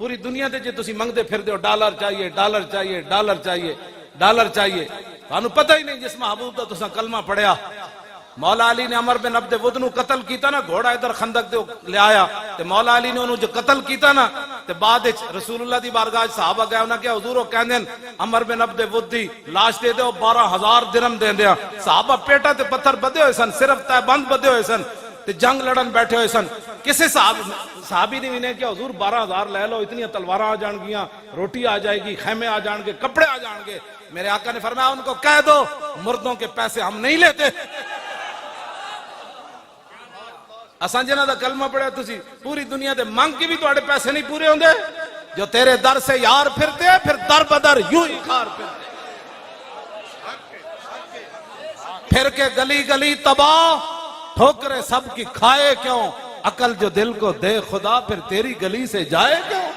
پوری دنیا دے جے تسی منگدے پھر دیو ڈالر چاہیے ڈالر چاہیے ڈالر چاہیے ڈالر چاہیے، تانوں پتہ ہی نہیں جس محبوب دا تساں کلمہ پڑھیا۔ مولا علی نے عمر بن عبد ود نو قتل کیتا نا، گھوڑا ادھر خندق دے لے آیا تے مولا علی نے انہوں جو قتل کیتا نا تے بعد وچ رسول اللہ دی بارگاہ صحابہ گئے انہاں کہ حضور او کہندے عمر بن عبد ود دی لاش دے دیو 12,000 درہم دیندے۔ صحابہ پیٹا تے پتھر بدے ہوئے سن، صرف تے بند بدے ہوئے سن تے جنگ لڑن بیٹھے ہوئے سن۔ کسے صحابی نے انہیں کہ حضور 12,000 لے لو، اتنی تلواراں آ جان گیاں، روٹی آ جائے گی، خیمے آ جان گے، کپڑے آ جان گے۔ میرے آقا نے فرمایا ان کو کہہ دو مردوں کے پیسے ہم نہیں لیتے۔ اساں جنہاں دا کلمہ پڑھیا تسی پوری دنیا دے مانگ کے بھی تواڈے پیسے نہیں پورے ہوندے، جو تیرے در سے یار پھرتے پھر در بدر یوں ہی خار پھرتے، پھر کے گلی گلی تباہ، ٹھوکرے سب کی کھائے کیوں، عقل جو دل کو دے خدا پھر تیری گلی سے جائے کیوں۔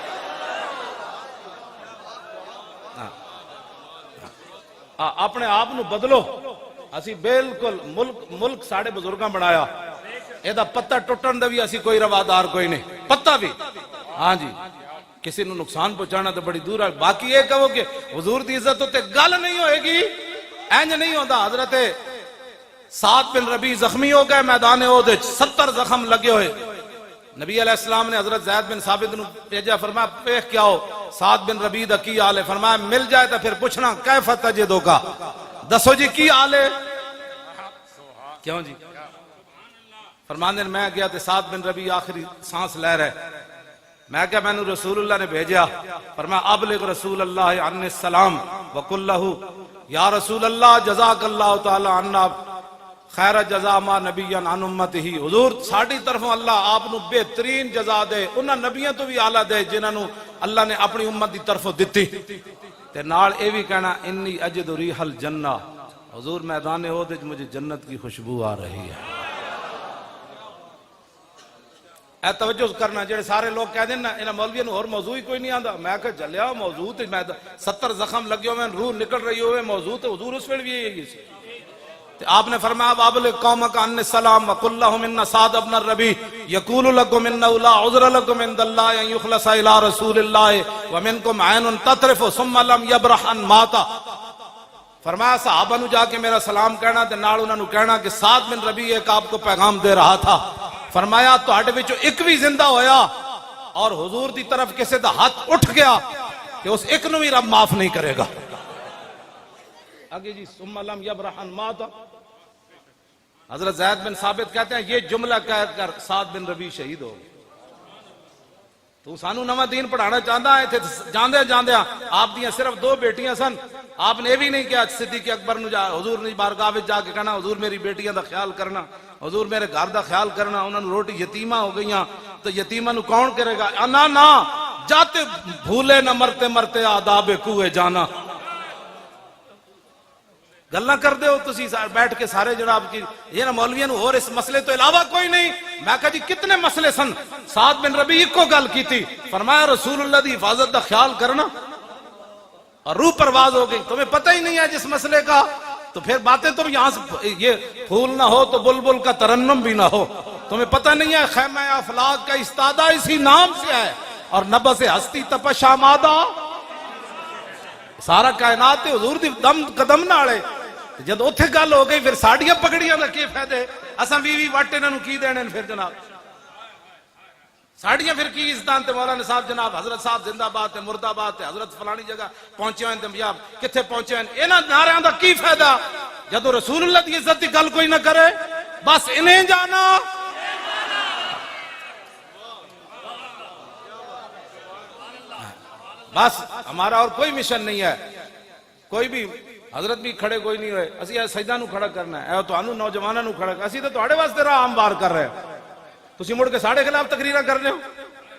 اپنے آپ نو بدلو، اسی بالکل ملک ساڑھے بزرگاں بنایا، ایدہ پتہ ٹوٹن دے بھی اسی کوئی روادار کوئی نہیں، پتہ بھی ہاں جی کسی نو نقصان پہنچانا تو بڑی دور ہے۔ باقی یہ کہو کہ حضور دی عزت ہوتے گل نہیں ہوئے گی، اینج نہیں ہوتا۔ حضرت سعد بن ربی زخمی ہو گئے میدان احد، 70 زخم لگے ہوئے، نبی علیہ السلام نے حضرت زید بن ثابت نو بھیجا، فرمایا پیخ کیا ہو سعد بن ربی دا کی حال ہے؟ فرمایا مل جائے تو پھر پوچھنا کیف تجدو کا، دسو جی کی حال ہے؟ کیوں جی؟ فرمانے میں گیا تے سعد بن ربی آخری سانس لے رہے، میں کہا میں نے رسول اللہ نے بھیجا، فرمایا ابلغ رسول اللہ عنہ السلام وقل لہو یا رسول اللہ جزاک اللہ تعالی عنہ خیر جزا ما نبیان عن امت ہی، حضور ساڑھی طرفوں اللہ آپ نو بہترین جزا دے، انہاں نبیوں تو بھی آلہ دے جنہاں نو اللہ نے اپنی امت دی طرفوں دیتی۔ تے نال اے بھی کہنا انی اجد ریح الجنہ، حضور میدان احد وچ مجھے جنت کی خوشبو آ رہی ہے۔ اے توجہ کرنا، جڑے سارے لوگ کہہ دیں نا انہاں مولویوں اور موضوع ہی کوئی نہیں آندا، میں کہا جلیا موضوع تے 70 زخم لگے ہوئے روح نکل رہی ہوئے موضوع تے حضور اس ویل بھی یہی سی۔ آپ نے فرمایا وابلغ قومک عنی السلام وقل لہم ان سعد بن الربیع یقول لکم انہ لا عذر لکم عند اللہ ان یخلص الى رسول اللہ ومنکم عین تطرف ثم لم یبرح ان ماتا۔ فرمایا صحابہ نو جا کے میرا سلام کہنا تے نال انہاں نو کہنا کہ سعد بن ربیع ایک آپ کو پیغام دے رہا تھا، فرمایا تہاڈے وچوں ایک بھی زندہ ہویا اور حضور دی طرف کسے دا ہاتھ اٹھ گیا کہ اس ایک نو بھی رب معاف نہیں کرے گا۔ آگے جی ثم لم یبرح ان ماتا، حضرت زید بن ثابت کہتے ہیں یہ جملہ کہہ کر سعد بن ربیع شہید ہو گئے۔ تو سانو نواں دین پڑھانا چاہتا ہے تھے جاندے جاندے آپ دیاں صرف 2 بیٹیاں سن، آپ نے بھی نہیں کیا صدیق اکبر نو جا حضور نے بارگاہ وچ جا کے کہنا حضور میری بیٹیاں دا خیال کرنا، حضور میرے گھر دا خیال کرنا، انہاں نو روٹی یتیمہ ہو گئیاں تو یتیمہ نو کون کرے گا؟ نا جاتے بھولے نہ مرتے مرتے آداب کوئے جانا۔ گلہ کر دے ہو تسی بیٹھ کے سارے جناب کی یہ نا مولویوں نے اور اس مسئلے تو علاوہ کوئی نہیں۔ میں کہا جی کتنے مسئلے سن، سعد بن ربیع کو گل کی تھی، فرمایا رسول اللہ دی حفاظت دا خیال کرنا، اور روح پرواز ہو گئی۔ تمہیں پتہ ہی نہیں ہے جس مسئلے کا، تو پھر باتیں تو یہاں سے یہ پھول نہ ہو تو بلبل کا ترنم بھی نہ ہو۔ تمہیں پتہ نہیں ہے خیمہ افلاک کا استادہ اسی نام سے ہے، اور نبض ہستی تپش آمادہ سارا کائنات حضور دی دم قدم نالے۔ جد اتھے گل ہو گئی پھر ساڑیاں پکڑیاں دا کی فائدے، اساں بیوی واٹے انہوں کی دینے پھر جناب ساڑیاں پھر کی عزتان تے مولانا صاحب جناب حضرت صاحب زندہ بات ہے مردہ بات ہے حضرت فلانی جگہ پہنچے ہوئے ہیں کتھے پہنچے ہیں، انہاں نعرہاں دا کی فائدہ جدو رسول اللہ دی عزت دی گل کوئی نہ کرے، بس انہیں جانا۔ بس ہمارا اور کوئی مشن نہیں ہے، کوئی بھی حضرت بھی کھڑے کوئی نہیں ہوئے، اسی سجدہ نو کھڑا کرنا ہے، تو انہوں نوجوانہ نو کھڑا کرنا، اسی تو تہاڈے واسطے راہ ہموار کر رہے ہیں، تسی مڑ کے ساڑھے خلاف تقریرہ کر رہے ہو،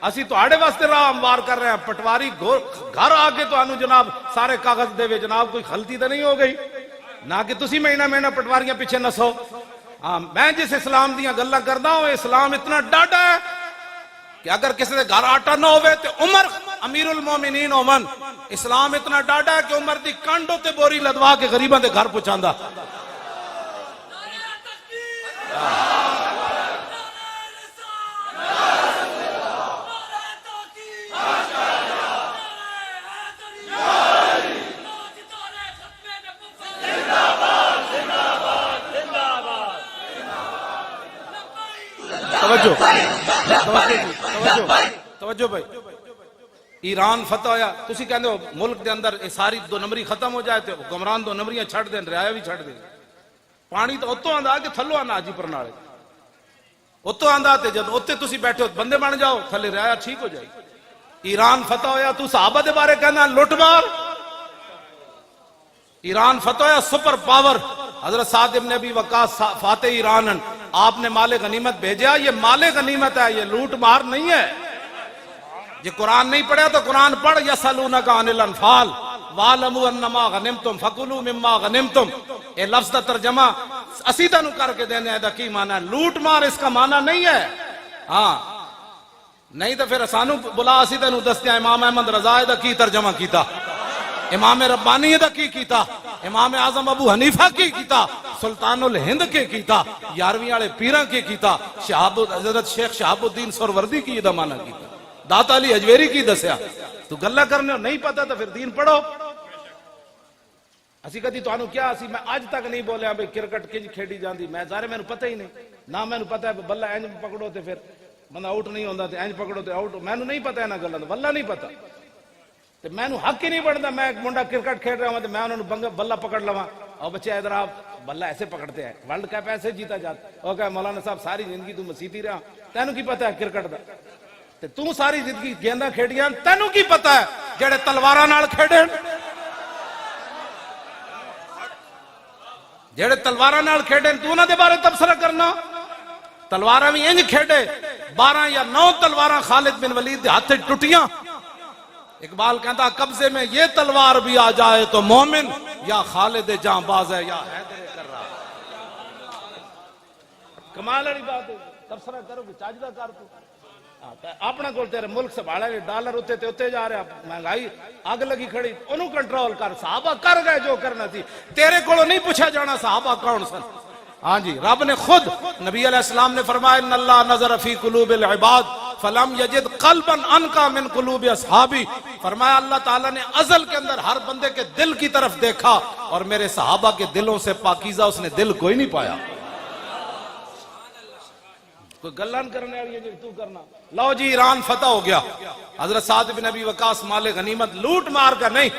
اسی تہاڈے واسطے راہ ہموار کر رہے ہیں۔ پٹواری گھر آگے تو انہوں جناب سارے کاغذ دے وے جناب کوئی غلطی تو نہیں ہو گئی، نہ کہ تسی مہینہ مہینہ پٹواریاں پیچھے نسو۔ میں جس اسلام دیاں گلاں کردا ہوں، اسلام اتنا ڈاڈا ہے کہ اگر کسی دے گھر آٹا نہ ہوئے تو عمر امیر المومنین عمر، اسلام اتنا ڈاڈا ہے کہ عمر دی کانڈوں تے بوری لدوا کے غریباں دے گھر پہنچاندا۔ توجہ بھائی، ایران فتح ہویا، تسی کہندے ہو ملک دے اندر یہ ساری دو نمبری ختم ہو جائے تو حکمران دو نمبریاں چھڑ دین، رعایا بھی چھڑ دین. پانی تو اتوں آندا کہ تھلو آنا جی پرنالے اتوں آندا تے جد اوتے تسی بیٹھے ہو بندے بن جاؤ تھلے رعایا ٹھیک ہو جائے. ایران فتح ہویا تو صحابہ دے بارے کہنا لٹ مار. ایران فتح ہویا سپر پاور، حضرت سعد ابن ابی وقاص فاتح ایران، آپ نے مال غنیمت بھیجا. یہ مال غنیمت ہے، یہ لوٹ مار نہیں ہے. یہ قرآن نہیں پڑھا تو قرآن پڑھ. یسألونک عن الانفال وَاعْلَمُوا أَنَّمَا غَنِمْتُمْ فَكُلُوا مِمَّا غَنِمْتُمْ. اے لفظ کا ترجمہ اسیدہ نو کر کے دینے دا کی معنی ہے؟ لوٹ مار اس کا معنی نہیں ہے. ہاں نہیں تو پھر سانو بلا اسیدہ نو دستیا امام احمد رضا دا کی ترجمہ کیتا، امام ربانی دا کی کیتا، امام اعظم ابو حنیفہ کی کیتا، سلطان الہند کے کیتا، یارویں والے پیران کے کیتا، حضرت شیخ شہاب الدین سروردی کی دا معنی کیتا، داتا علی حجویری کی دسیا. تو گلہ کرنے ہو نہیں پتا تو پھر دین پڑھو. اسی کہتی تو آنو کیا اسی میں آج تک نہیں بولیا بھئی کرکٹ کج کھیڑی جاندی. میں ظاہر میں نے پتہ ہی نہیں نہ میں نے پتہ ہے بلہ اینج پکڑو تے پھر بندہ آؤٹ نہیں ہوندہ تے اینج پکڑو تے آؤٹ. میں نے نہیں پتہ ہے نا گلہ تو واللہ نہیں پتہ. تے میں نے حق ہی نہیں بڑھتا. میں ایک منڈا کرکٹ کھیڑ رہا ہوں تے میں انہوں نے بلہ پکڑ لواں اور بچے ادھر آپ بلہ ایسے پکڑتے ہیں. ورلڈ کپ ایسے جیتا جاتا. اور کہا مولانا صاحب ساری زندگی تو مسیتی رہا تینوں کی پتہ ہے کرکٹ دا. تے تو ساری زندگی گیندہ کھیڑیاں تینوں کی پتہ ہے جڑے تلوارہ نال کھیڑے جڑے تلوارہ نال کھیڑے تو انہاں دے بارے تبصرہ کرنا. تلوارہ بھی انج کھیڑے 12 یا 9 تلوارہ خالد بن ولید دے ہاتھ ٹوٹیاں. اقبال کہتا قبضے میں یہ تلوار بھی آ جائے تو مومن یا خالد جاں باز ہے یا حیدر کر رہا. کمال والی بات ہے. تبصرہ کرو کہ چاجدہ کر تو اپنا کول تیرے ملک سنبھالا ڈالر اتے تے اتے جا رہا مہنگائی اگ لگی کھڑی انہوں کنٹرول کر. صحابہ کر گئے جو کرنا تھی. تیرے کولو نہیں پوچھا جانا صحابہ کون سن. ہاں جی رب نے خود نبی علیہ السلام نے فرمایا ان اللہ نظر فی قلوب العباد فلم یجد قلبا انقا من قلوب اصحابی. فرمایا اللہ تعالیٰ نے ازل کے اندر ہر بندے کے دل کی طرف دیکھا اور میرے صحابہ کے دلوں سے پاکیزہ اس نے دل کوئی نہیں پایا. کوئی گلان کرنے والی ہے جو تو کرنا. لو جی ایران فتح ہو گیا. حضرت سعد بن ابی وقاص مال غنیمت لوٹ مار کر نہیں.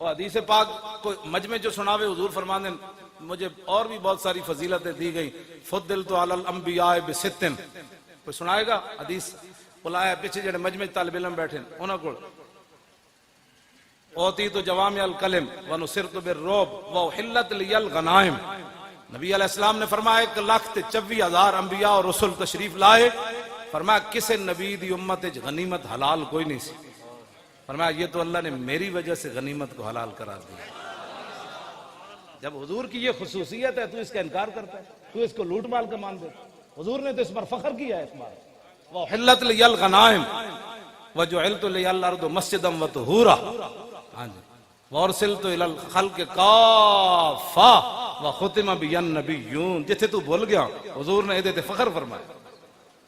اور حدیث پاک کوئی مجمع جو سناوے حضور فرمانے مجھے اور بھی بہت ساری فضیلتیں دی گئی. فضلت علی الانبیاء بستن. کوئی سنائے گا حدیث بلایا پیچھے جڑے مجمع طالب علم بیٹھے انہاں کو اوتیت جوامع الکلم ونصرت بالرعب واحلت لی الغنائم. نبی علیہ السلام نے فرمایا 1,24,000 انبیاء اور رسول تشریف لائے. فرمایا کسے نبی دی امت غنیمت حلال کوئی نہیں سی. فرمایا یہ تو اللہ نے میری وجہ سے غنیمت کو حلال قرار دیا. جب حضور کی یہ خصوصیت ہے تو اس کا انکار کرتا ہے, تو اس کو لوٹ مال کا مان دے. حضور نے تو اس پر فخر کیا ہے. اس بار وَحِلَّتْ لِيَ الْغَنَائِمْ وَجُعِلْتُ لِيَ الْأَرْضُ مَسْجِدًا وَطُهُورًا. ہاں جی وَأُرْسِلْتُ إِلَى الْخَلْقِ كَافَّةً وَخُتِمَ بِيَ النَّبِيُّونَ. جتھے تو بھول گیا حضور نے ادھے فخر فرمایا.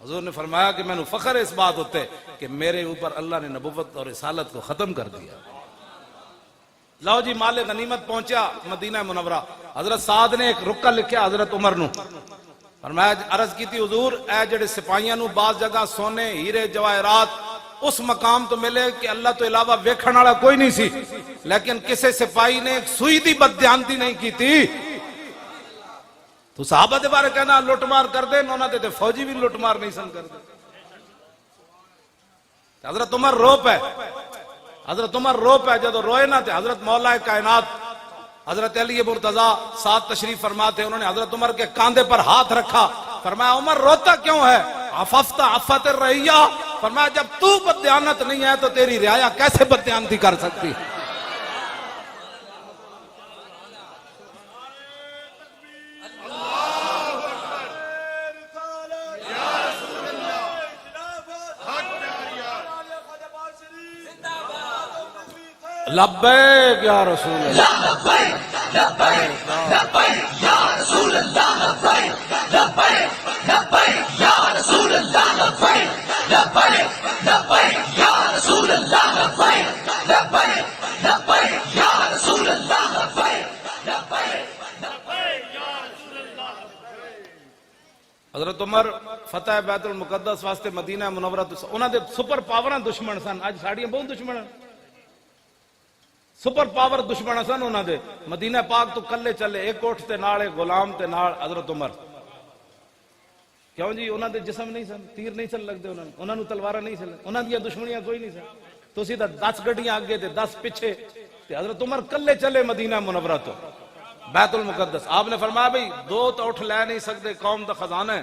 حضور نے فرمایا کہ میں نے فخر اس بات ہوتے کہ میرے اوپر اللہ نے نبوت اور رسالت کو ختم کر دیا. لو جی مال غنیمت پہنچا مدینہ منورہ. حضرت سعد نے ایک رکا لکھیا حضرت عمر نو. فرمایا عرض کی تھی حضور اے جڑے سپاہیاں نو بعض جگہ سونے ہیرے جواہرات اس مقام تو ملے کہ اللہ تو علاوہ ویکھن والا کوئی نہیں سی, لیکن کسے سپاہی نے ایک سوئی دی بددیانتی نہیں کی تھی. تو صحابہ دے بارے کہنا لوٹ مار کر دے, انہوں نے فوجی بھی لوٹ مار نہیں سن کر دے. حضرت عمر رو پہ حضرت عمر رو پہ جدو روئے نہ تھے. حضرت مولا کائنات حضرت علی مرتضیٰ ساتھ تشریف فرما تھے. انہوں نے حضرت عمر کے کاندھے پر ہاتھ رکھا. فرمایا عمر روتا کیوں ہے؟ عففت عفت الرعیہ. فرمایا جب تو بددیانت نہیں ہے تو تیری رعایا کیسے بددیانتی کر سکتی؟ لبیک یا رسول اللہ لبیک لبیک لبیک یا رسول اللہ لبیک لبیک لبیک یا رسول اللہ لبیک لبیک لبیک یا رسول اللہ لبیک لبیک لبیک یا رسول اللہ لبیک لبیک لبیک یا رسول اللہ. حضرت عمر فتح بیت المقدس واسطے مدینہ منورہ انہاں دے سپر پاوراں دشمن سن، اج ساڈیاں بہت دشمن ہیں، سپر پاور دشمن سن انہاں دے، مدینہ پاک تو کلے چلے، ایک اٹھ تے نال ایک غلام تے نال حضرت عمر، کیوں جی انہاں دے جسم نہیں سن، تیر نہیں چل لگدے انہاں نوں تلواراں نہیں چل، انہاں دیاں دشمنیاں کوئی نہیں سن، تسی تے 10 گڈیاں اگے تے 10 پیچھے، تے حضرت عمر کلے چلے مدینہ منورہ تو بیت المقدس، آپ نے فرمایا بھئی دو تو اٹھ لے نہیں سکتے، قوم دا خزانہ ہے،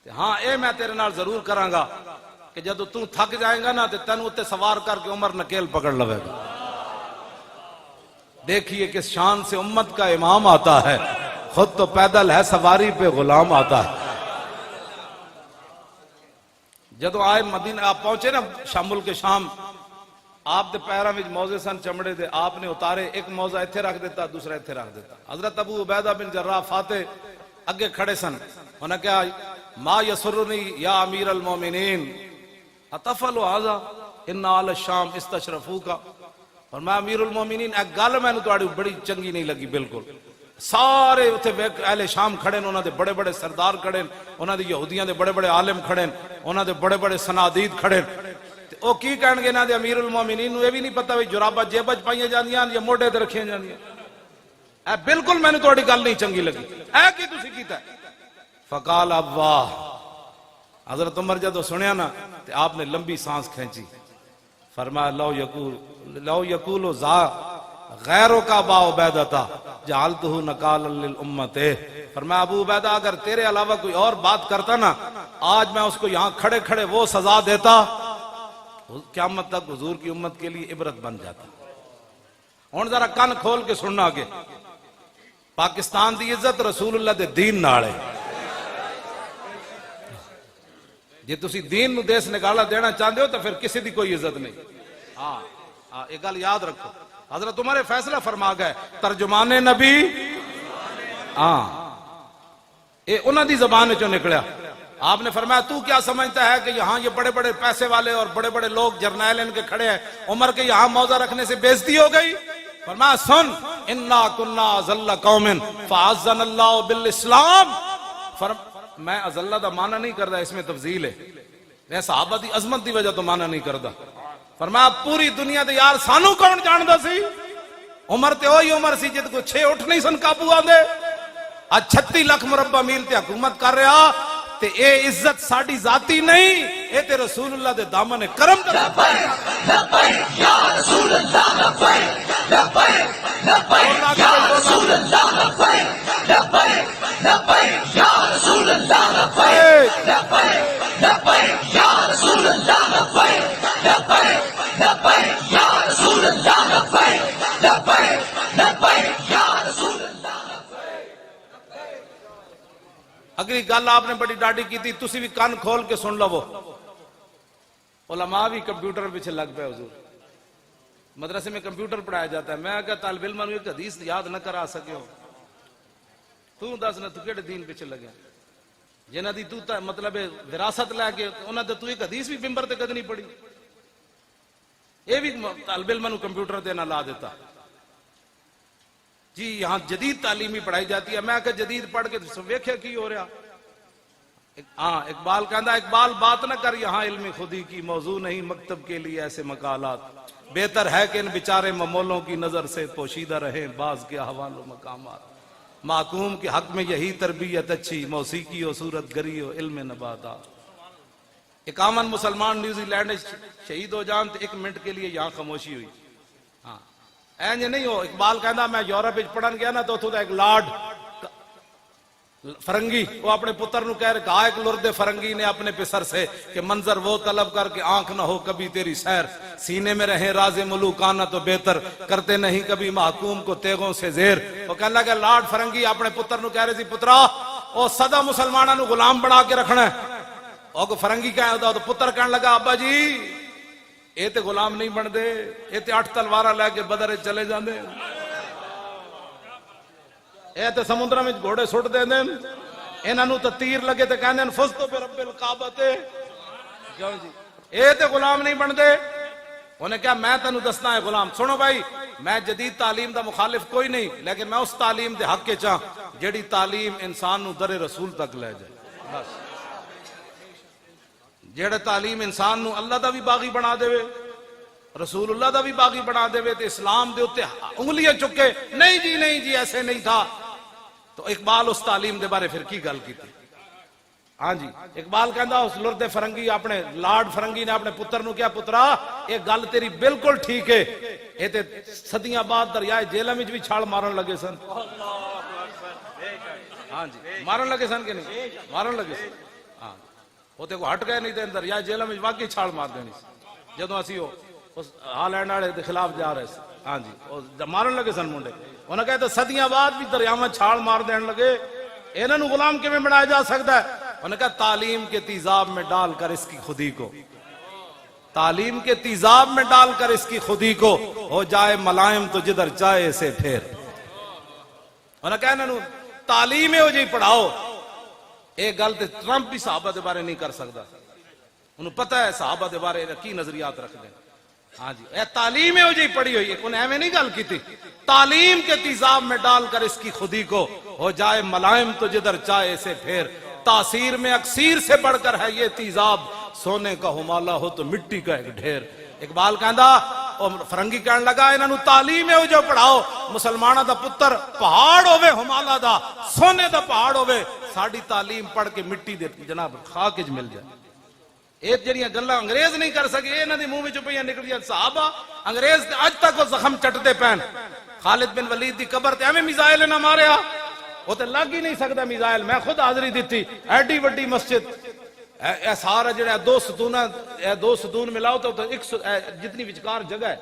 ہاں اے میں تیرے نال ضرور کراں گا کہ جدو تو تھک جائے گا نا تے تینوں تے سوار کر کے عمر نکیل پکڑ لوے گا۔ دیکھیے کس شان سے امت کا امام آتا ہے، خود تو پیدل ہے سواری پہ غلام آتا ہے۔ جدو آئے مدینہ آپ پہنچے نا شام ملک شام، آپ دے پیراں وچ موزے سن چمڑے دے، آپ نے اتارے، ایک موزہ ایتھے رکھ دیتا دوسرا ایتھے رکھ دیتا۔ حضرت ابو عبیدہ بن جراح فاتح اگے کھڑے سن، انہوں نے کہا ما یسرنی یا امیر المومنین اتفعل ھذا ان آل الشام استشرفوکا، اور میں امیر المومنین ایک گل میں نے تہاڈی بڑی چنگی نہیں لگی، بالکل سارے اتنے اہل شام کھڑے انہوں دے بڑے بڑے سردار کھڑے، انہوں دے یہودیاں دے بڑے بڑے عالم کھڑے، انہوں دے بڑے بڑے سنادید کھڑے، او کی کہن گے نا دے امیر المومنین نو یہ بھی نہیں پتا بھی جرابہ جیبج پائیاں جاندیاں یا موڈے تے رکھیاں جاندیاں، اے بالکل میں نے تہاڈی گل نہیں چنگی لگی، اے کی تسی کیتا ہے؟ فقال ابواہ، حضرت عمر جدو سنیا نا تے آپ نے لمبی سانس کھینچی، فرمایا لو یقول ذا غیروں کا با عبیدتا جعلتہ نکالا للامت، فرمایا ابو عبیدہ اگر تیرے علاوہ کوئی اور بات کرتا نا آج میں اس کو یہاں کھڑے کھڑے وہ سزا دیتا، قیامت تک حضور کی امت کے لیے عبرت بن جاتا۔ ہن ذرا کان کھول کے سننا آگے، پاکستان دی عزت رسول اللہ دے دین نال ہے، جے تسی دین نو دیس نگالا دینا چاہتے ہو تو پھر کسی دی کوئی عزت نہیں۔ ہاں ایک گل یاد رکھو، حضرت عمر فیصلہ فرما گئے ترجمان نبی، ہاں اے انہاں دی زبان چوں نکلیا، آپ نے فرمایا تو کیا سمجھتا ہے کہ یہاں یہ بڑے بڑے پیسے والے اور بڑے بڑے لوگ جرنیل ان کے کھڑے ہیں، عمر کے یہاں موضع رکھنے سے بےزتی ہو گئی؟ فرمایا سن انا کنا ذل قوم فعزنا اللہ بالاسلام، میں ازلہ دا معنی نہیں کردا، اس میں تفضیل ہے، میں صحابہ دی عظمت دی وجہ تو معنی نہیں کردا، فرمایا پوری دنیا دے یار سانو کون جاندا سی؟ عمر تے وہی عمر سی جد کو 6 اٹھ نہیں سن قابو آندے، آج 36 لاکھ مربع میل تے حکومت کر رہا، تے اے عزت ساڑی ذاتی نہیں، اے تے رسول اللہ دے دامن کرم دا لبیک لبیک یا رسول اللہ، لبیک لبیک لبیک یا رسول اللہ، لبیک لبیک لبیک یا رسول اللہ، لبیک لبیک لبیک یا رسول اللہ، لبیک لبیک لبیک یا رسول اللہ، لبیک لبیک لبیک یا رسول اللہ۔ اگلی گل آپ نے بڑی ڈاڈی کی تھی، تسی بھی کان کھول کے سن لو، علماء بھی کمپیوٹر پیچھے لگ پہ، حضور مدرسے میں کمپیوٹر پڑھایا جاتا ہے، میں کہا طالب علم نے ایک حدیث یاد نہ کرا سکے ہو، تو دس نہ تو کیڑے دین پیچھے لگے جنہ دی تو مطلب وراثت لے کے انہاں تے تو ایک حدیث بھی ممبر تے کد نہیں پڑھی، یہ بھی طالب علم نو کمپیوٹر تے نہ لا دیتا جی یہاں جدید تعلیمی پڑھائی جاتی ہے، میں کہ جدید پڑھ کے ویکھیا کی ہو رہا، ہاں اقبال کہندا اقبال بات نہ کر یہاں علم خودی کی، موضوع نہیں مکتب کے لیے ایسے مقالات، بہتر ہے کہ ان بیچارے ممولوں کی نظر سے پوشیدہ رہیں بعض کے احوال و مقامات، محکوم کے حق میں یہی تربیت اچھی، موسیقی ہو صورت گری ہو علم نباتات۔ 51 مسلمان نیوزی لینڈ شہید ہو جان تو 1 منٹ کے لیے یہاں خاموشی ہوئی، ہاں اینج نہیں ہو، اقبال کہنا میں یورپ پڑھن گیا نا تو اتھوں دا ایک لارڈ فرنگی وہ اپنے پتر نو کہہ رہا ایک لرد فرنگی نے اپنے پسر سے کہ منظر وہ طلب کر کے آنکھ نہ ہو کبھی تیری سیر، سینے میں رہیں راز ملوکانہ تو بہتر، کرتے نہیں کبھی محکوم کو تیغوں سے زیر۔ وہ کہنے لگا لارڈ فرنگی اپنے پتر نو کہہ رہے سی پترا او سدا مسلمانہ نو غلام بنا کے رکھنا ہے، اور فرنگی کہہ تو پتر کہنے لگا ابا جی اے تے غلام نہیں بن دے، اے تے 8 تلوارہ لے کے بدر چلے جاندے، اے تے سمندر میں گھوڑے سٹ دے دیں، انہاں نو تے تیر لگے تے کہندے ہیں فزتو برب الکعبۃ، اے تے غلام نہیں بن دے۔ انہیں کہا میں تینوں دسنا ہے غلام، سنو بھائی میں جدید تعلیم دا مخالف کوئی نہیں، لیکن میں اس تعلیم دے حق کے چاہ جیڑی تعلیم انسان نو در رسول تک لے جائے۔ بس جیڑے تعلیم انسان نو اللہ دا بھی باغی بنا دے رسول اللہ دا بھی باغی بنا دے تے اسلام دے اتے انگلیاں چکے نہیں جی ایسے نہیں تھا، تو اقبال اس تعلیم دے بارے پھر کی گل کی تھی؟ ہاں جی اقبال کہندا اس لرد فرنگی اپنے لارڈ فرنگی نے اپنے پتر نو کیا پترا یہ گل تیری بالکل ٹھیک ہے، یہ تے صدیاں بعد دریائے جہلم وچ بھی چھال مارن لگے سن۔ ہاں جی مارن لگے سن کہ نہیں مارن لگے سن، ہاں وہ تے کو ہٹ گئے نہیں تے دریائے جہلم وچ واقعی چھال مار دینی سی جدوں اسی اس ہالینڈ والے دے خلاف جا رہے سی۔ ہاں جی مارن لگے سن منڈے، انہاں کہتے صدیاں بعد بھی دریاواں چھال مار دین لگے، انہاں نو غلام کیویں بنایا جا سکتا ہے؟ انہوں نے کہا تعلیم کے تیزاب میں ڈال کر اس کی خودی کو، تعلیم کے تیزاب میں ڈال کر اس کی خودی کو ہو جائے ملائم تو جدھر چاہے اسے پھیر۔ انہوں نے کہا انہوں تعلیم ہو جی پڑھاؤ، ایک گل تے ٹرمپ بھی صحابہ دے بارے نہیں کر سکتا، انہوں پتہ ہے صحابہ دے بارے کی نظریات رکھ دیں۔ ہاں جی اے تعلیم ہو جی پڑھی ہوئی، انہیں ایویں نہیں گل کی تھی، تعلیم کے تیزاب میں ڈال کر اس کی خودی کو ہو جائے ملائم تو جدھر چاہے اسے پھیر، تاثیر میں اکسیر سے بڑھ کر ہے یہ تیزاب، سونے کا ہمالہ ہو تو مٹی کا ایک ڈھیر۔ اقبال کہندا فرنگی کہن لگا انہاں نو تعلیم ہو جو پڑھاؤ، مسلماناں دا پتر پہاڑ ہوے ہمالہ دا، سونے دا پہاڑ ہوے، ساڈی تعلیم پڑھ کے مٹی دے جناب خاک وچ مل جائے۔ یہ جڑیاں گلاں انگریز نہیں کر سکے انہاں دے منہ وچوں پئیاں نکلیاں، صحابہ انگریز اج تک وہ زخم چٹتے پین۔ خالد بن ولید دی قبر تے ایویں میزائل نہ ماریا، وہ تے لگ ہی نہیں سکتا میزائل، میں خود حاضری دیتی، ایڈی وڈی مسجد، اے سارا جڑا دو ستون ملاؤ تو ایک جتنی وچکار جگہ ہے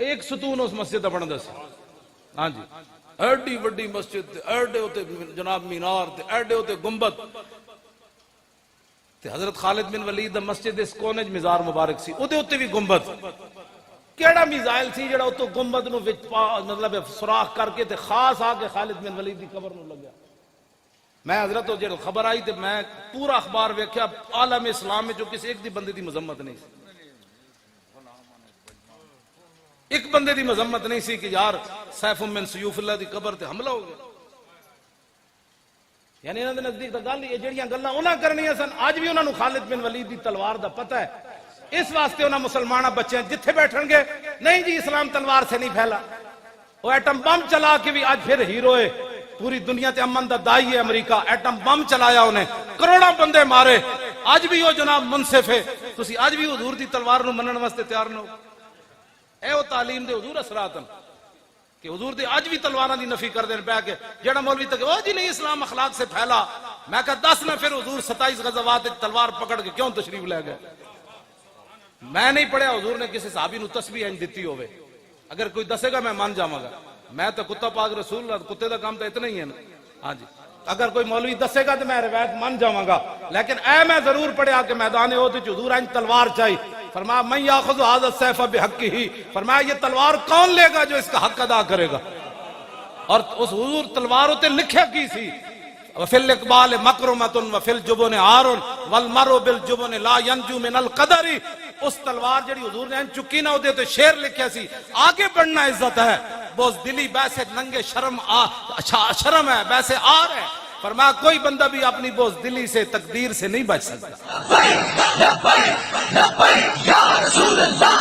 ایک ستون اس مسجد دا بندا سی۔ ہاں جی ایڈی وڈی مسجد، ایڈے ہوتے جناب مینار تے ایڈے ہوتے گنبد، تے حضرت خالد بن ولید دا مسجد اس کونے وچ مزار مبارک سی، اودے اوتے بھی گنبد، کیڑا میزائل سی جڑا اتو گنبد نو مطلب سوراخ کر کے تے خاص آ کے خالد بن ولید دی قبر نو لگیا۔ میں حضرت تو جڑا خبر آئی تے میں پورا اخبار ویکھیا، عالم اسلام میں جو کسی ایک دی بندے دی مذمت نہیں سی، ایک بندے دی مذمت نہیں سی کہ یار سیف من سیوف اللہ دی قبر تے حملہ ہو گیا۔ یعنی انہاں دے نزدیک تے گل یہ جڑیاں گلاں انہاں کرنیاں سن، اج بھی انہاں نو خالد بن ولید دی تلوار دا پتہ ہے، اس واسطے انہاں مسلمانہ بچے جتھے بیٹھن گے نہیں جی اسلام تلوار سے نہیں پھیلا۔ وہ ایٹم بم چلا کے بھی آج پھر ہیرو ہے، پوری دنیا تے امن دا دائی ہے امریکہ، ایٹم بم چلایا انہیں، کروڑوں بندے مارے، آج بھی وہ جناب منصف ہے، تسی آج بھی حضور دی تلوار نو منن واسطے تیار نہ ہو۔ اے وہ تعلیم دے حضور اثراتن کہ حضور دے آج بھی تلواراں دی نفی کر دین پہ کہ جڑا مولوی تک وہ جی نہیں اسلام اخلاق سے پھیلا، میں کہا 10 نہ پھر حضور 27 غزوات تلوار پکڑ کے کیوں تشریف لے گئے؟ میں نہیں پڑھیا حضور نے کسی صحابی نو تسبیح انج دتی ہوئے، اگر کوئی دسے گا میں مان جاواں گا، میں تو کتا پاک رسول اللہ، کتے دا کام تو اتنا ہی ہے نا۔ ہاں جی اگر کوئی مولوی دسے گا تو میں روایت مان جاواں گا، لیکن اے میں ضرور پڑھیا کہ میدان احد وچ حضور انج تلوار چاہی، فرمایا من یاخذ ھذا السیف بحقہ، فرمایا یہ تلوار کون لے گا جو اس کا حق ادا کرے گا۔ اور اس حضور تلوار تے لکھیا کی سی وفی الاقبال مکرمۃ وفی الجبن عار والمرء بالجبن لا ينجو من القدر، اس تلوار جڑی حضور نے چکی نہ ادے تو شعر لکھیا سی آگے بڑھنا عزت ہے، بزدلی بیسے ننگے شرم ہے بیسے آر ہے، فرمایا کوئی بندہ بھی اپنی بزدلی سے تقدیر سے نہیں بچ سکتا۔ لبیک یا رسول اللہ،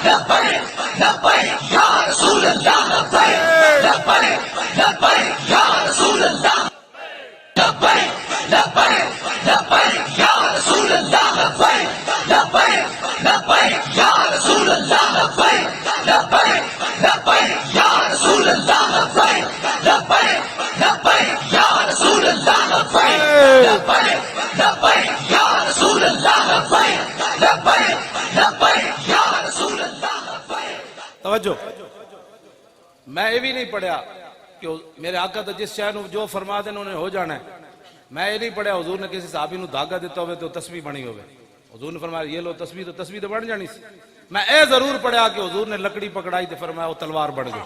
لبیک یا رسول اللہ، لبیک یا رسول اللہ، لبیک یا رسول اللہ، لبیک یا رسول اللہ، لبیک یا رسول اللہ، لبیک یا رسول اللہ، لبیک یا رسول اللہ، لبیک یا رسول اللہ۔ توجہ، میں یہ بھی نہیں پڑھیا کہ میرے آقا تو جس شے نو جو فرما دیں انہوں نے ہو جانا ہے، میں یہ نہیں پڑھیا حضور نے کسی صحابی نو دھاگا دیتا ہوئے تو تسبیح بنی ہوئے، حضور نے فرمایا یہ لو تسبیح تو بن جانی سی۔ میں اے ضرور پڑھیا کہ حضور نے لکڑی پکڑائی تو فرمایا وہ تلوار بن گئی۔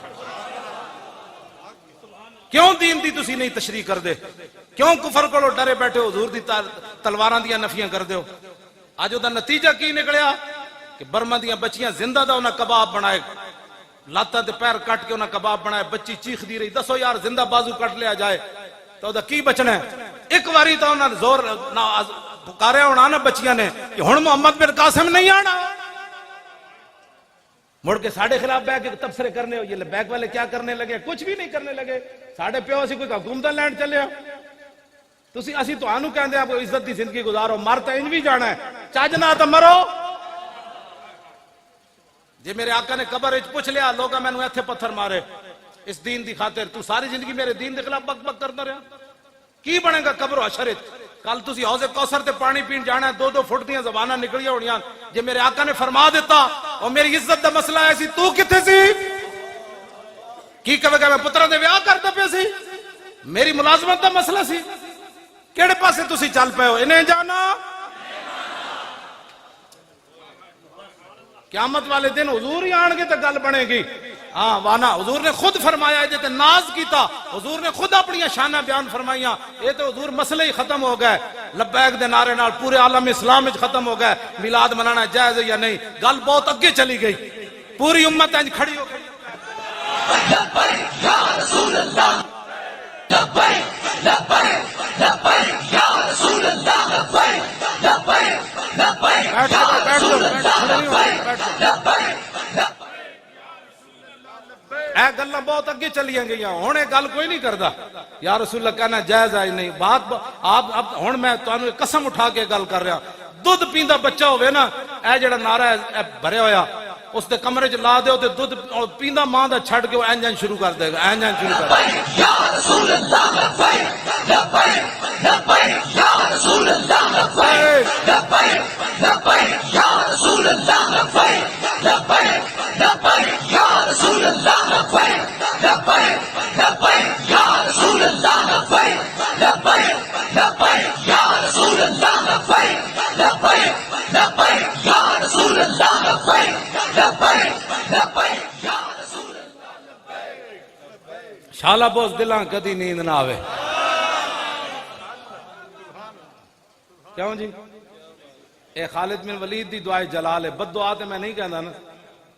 کیوں دین دی تسی نہیں تشریح کر دے؟ کیوں کفر کو ڈرے بیٹھے حضور دی تلواراں دیاں نفیاں کر دیو؟ آج دا نتیجہ کی نکلیا کہ برما دیاں بچیاں زندہ دا انہاں کباب بنائے، لاتاں تے پیر کٹ کے انہاں کباب بنائے، بچی چیخ دی رہی، دسو یار زندہ بازو کٹ لیا جائے تو دا کی بچنا ہے؟ ایک واری تو انہوں نے زور پکاریا ہونا نا بچیاں نے کہ ہن محمد بن قاسم نہیں آنا، مڑ کے ساڑھے خلاف بیک تبصرے کرنے ہو، یہ بیک والے کیا کرنے لگے؟ کچھ بھی نہیں کرنے لگے، ساڑھے پیو اسی کوئی حکومت لینڈ چلے تسی اسی تو آنو کہندے آپ کو عزت دی زندگی گزارو، مر تو انج بھی جانا ہے، چاجنا تو مرو۔ جی میرے آقا نے قبر اچ پوچھ لیا لوگا میں نے ایتھے پتھر مارے اس دین دی خاطر، تو ساری زندگی میرے دین دے خلاف بک بک کرتا رہا، کی بنے گا قبر و حشر؟ کل تسی حوض کوثر تے پانی پین جانا ہے، 2 فٹ دیاں زباناں نکلیاں ہونیاں، جے میرے آقا نے فرما دیتا اور میری عزت دا مسئلہ ہے سی تو کتے سی؟ کی کہے گا میں پترہ دے ویاہ کرتا پہ سی؟ میری ملازمت دا مسئلہ سی؟ کیڑے پاسے تسی چل پے ہو؟ انہیں جانا قیامت والے دن حضور ہی آن گے تو گل بنے گی۔ ہاں وانا حضور نے خود فرمایا جے تے ناز کیتا، حضور نے خود اپنی شانہ بیان فرمائیاں، یہ تو حضور مسئلے ہی ختم ہو گئے، لبیک دے نعرے نال پورے عالم اسلام وچ ختم ہو گئے، میلاد منانا جائز ہے یا نہیں، گل بہت اگے چلی گئی، پوری امت انج کھڑی ہو گئی۔ لبیک یا رسول اللہ، لبیک لبیک لبیک یا رسول اللہ، لبیک لبیک لبیک یا رسول اللہ، اے گلاں بہت اگے چلیاں گئیاں، ہن اے گل کوئی نہیں کردا یا رسول اللہ کہنا جائز ہے نہیں، بات آپ ہن میں تانوں قسم اٹھا کے گل کر رہا، دودھ پیندا بچہ ہوے نا، اے جڑا نعرہ ہے بھریا ہویا اس دے کمرے چ لا دیو تے دودھ پیندا ماں دا چھڈ کے اینجن شروع کر دے گا، اینجن شروع کر دے گا۔ یا رسول اللہ لبیک لبیک لبیک یا رسول اللہ لبیک لبیک لبیک یا رسول اللہ لبیک لبیک لبیک یا رسول اللہ لبیک لبیک لبیک یا رسول اللہ لبیک لبیک لبیک یا رسول اللہ لبیک لبیک لبیک یا رسول اللہ لبیک لبیک لبیک یا رسول اللہ لبیک۔ شالا بوس دلاں کدی نیند نہ آوے، کیوں جی؟ اے خالد بن ولید دی دعائے جلال ہے، بد دعا تے میں نہیں کہندا نا،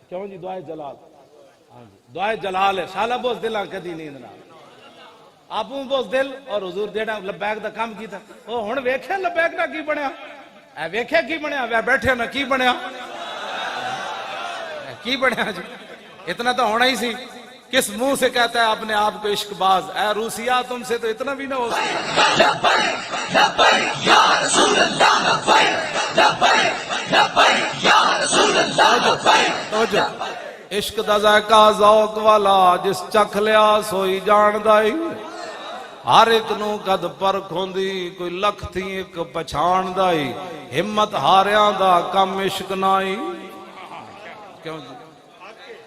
کیوں جی؟ دعائے جلال، دعائے جلال ہے، شالا بوس دلاں کدی نیند نہ آوے، آپوں بوس دل اور حضور دیڑا لبیک دا کام کیتا، او ہن ویکھیا لبیک دا کی بنیا، اے ویکھیا کی بنیا، وے بیٹھے نا کی بنیا، کی بنیا جی؟ اتنا تو ہونا ہی سی، کس منہ سے کہتا ہے اپنے آپ کو عشق باز، اے روسیہ تم سے تو اتنا بھی نہ ہو سکتا۔ لبیک لبیک یا رسول اللہ لبیک لبیک لبیک یا رسول اللہ لبیک۔ توجہ، عشق دا ذائقہ ذوق والا جس چکھ لیا سوئی جاندائی، ہر ایک نو قد پرکھ ہوندی کوئی لکھ تھی ایک پچھان دائی، ہمت ہاریاں دا کم عشق نائی۔ کیوں جی؟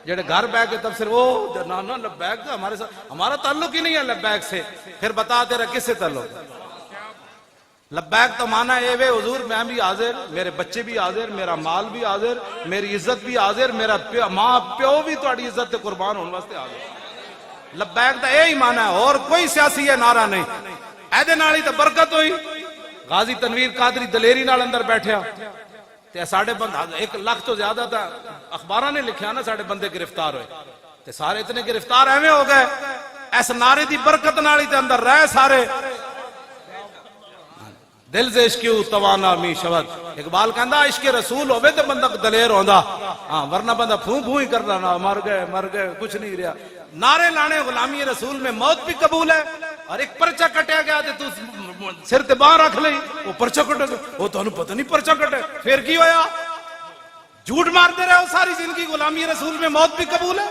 جڑے گھر بیٹھ کے تفسیر وہ نا لبیک کا ہمارے ساتھ ہمارا تعلق ہی نہیں ہے لبیک سے، پھر بتا تیرا کس سے تعلق؟ لبیک تو مانا اے وے حضور میں بھی حاضر، میرے بچے بھی حاضر، میرا مال بھی حاضر، میری عزت بھی حاضر، میرا ماں پیو بھی تہاڈی عزت تے قربان ہونے واسطے حاضر۔ لبیک دا یہی مانا ہے، اور کوئی سیاسی ہے نعرہ نہیں، اے نال ہی تے برکت ہوئی۔ غازی تنویر قادری دلیری نال اندر بیٹھیا تے ساڑھے بندہ 1 لاکھ تو زیادہ تھا، اخباراں نے لکھیا نا ساڑھے بندے گرفتار ہوئے تے سارے اتنے گرفتار ایویں ہو گئے، ایس نعرے دی برکت نال ہی تے اندر رہے سارے۔ دل سے عشقیو توانا می شود، اقبال کہندا عشق رسول ہوئے تے بندہ دلیر ہوندا، ہاں ورنہ بندہ پھوں پھوں ہی کردا نا، مر گئے کچھ نہیں رہا۔ نعرے لانے غلامی رسول میں موت بھی قبول ہے، اور ایک پرچہ کٹیا گیا تے تو سر تے باہر رکھ لئی، وہ پرچہ کٹے وہ تانوں پتہ نہیں پرچہ کٹے، پھر کی ہویا؟ جھوٹ مارتے رہے ہو ساری زندگی، غلامی رسول میں موت بھی قبول ہے۔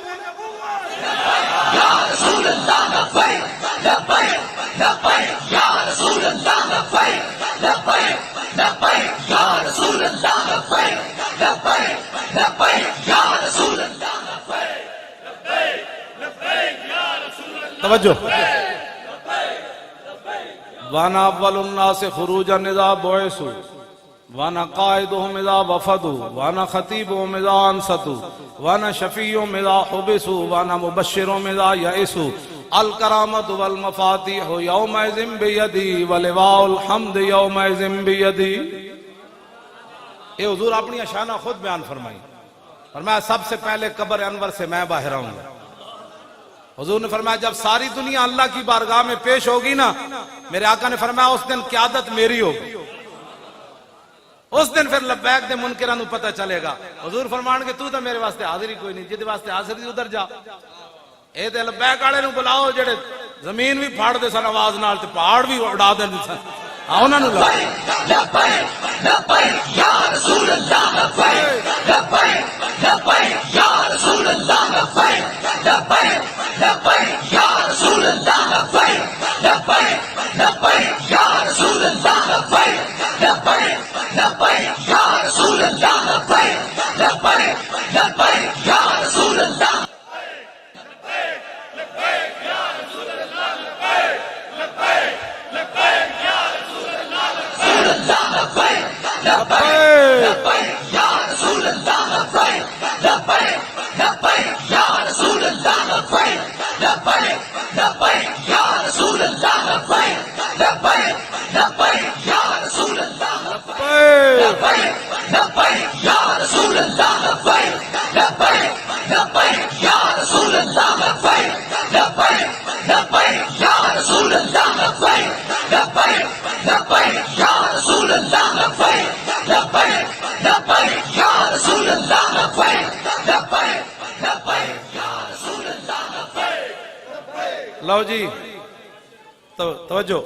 یا رسول اللہ لبیک لبیک لبیک یا رسول اللہ لبیک لبیک لبیک یا رسول اللہ لبیک لبیک لبیک یا رسول اللہ لبیک لبیک یا رسول اللہ۔ توجہ، وانا اول الناس خروجا اذا بعثوا وانا قائدهم اذا وفدوا وانا خطيبهم اذا انصتوا وانا شفيعهم اذا حبسوا وانا مبشرهم اذا يئسوا الکرامت والمفاتیح یومئذ بیدی ولواء الحمد یومئذ بیدی۔ یہ حضور اپنی شانہ خود بیان فرمائی، فرمایا سب سے پہلے قبر انور سے میں باہر آؤں گا، حضور نے فرمایا جب ساری دنیا اللہ کی بارگاہ میں پیش ہوگی نا، میرے آقا نے فرمایا اس دن قیادت میری ہوگی، اس دن پھر لبیک دے منکران کو پتہ چلے گا۔ حضور فرمان کہ تو میرے واسطے حاضر ہی کوئی نہیں، جدے واسطے حاضر ہی ادھر جا۔ اے تے لبیک والے نو بلاؤ جڑے زمین بھی پھاڑ دے سن آواز نال تے پہاڑ بھی اڑا دے سن، انہاں نو لا لبیک لبیک یا رسول اللہ، لبیک لبیک لبیک یا رسول اللہ، لبیک لبیک لبیک یا رسول اللہ، لبیک لبیک لبیک یا رسول اللہ، لبیک لبیک لبیک یا رسول اللہ، لبیک لبیک لبیک یا رسول اللہ۔ لو جی توجہ،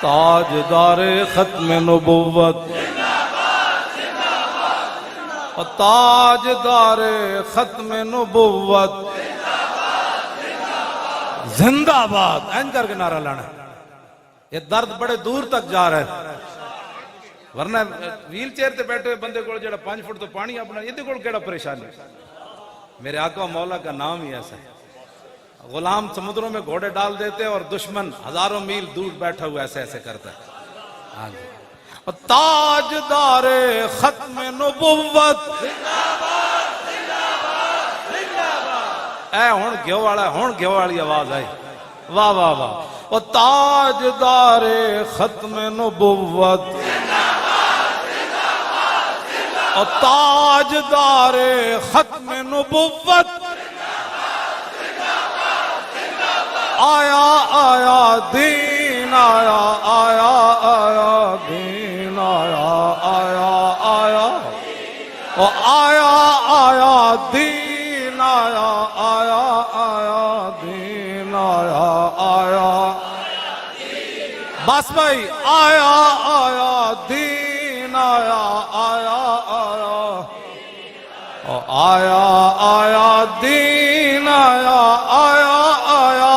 تاجدار ختم نبوت، تاجدار ختم نبوت زندہ باد، این کر کے نعرہ لانا۔ یہ درد بڑے دور تک جا رہا ہے، ورنہ ویل چیئر تے بیٹھے ہوئے بندے کو جڑا 5 فٹ تو پانی اپنا، یہ دیکھو کیڑا پریشانی۔ میرے آقا مولا کا نام ہی ایسا ہے، غلام سمندروں میں گھوڑے ڈال دیتے اور دشمن ہزاروں میل دور بیٹھا ہوا ایسے ایسے کرتا ہے۔ ہاں جی، تاجدار ختم نبوت، اے ہون گیو والا، ہون گیو والی آواز آئی، واہ واہ واہ۔ وہ تاجدار ختم نبوت، اور تاجدار ختم نبوت، آیا آیا دین آیا، آیا آیا دین آیا، آیا آیا او آیا آیا دین آیا، آیا آیا دین آیا، آیا بس بھائی، آیا آیا دین آیا، آیا آیا او آیا آیا دین آیا، آیا آیا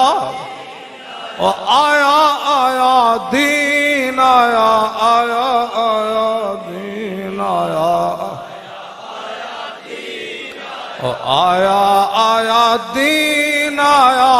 او آیا آیا دین آیا، آیا آیا دین آیا او آیا آیا دین آیا،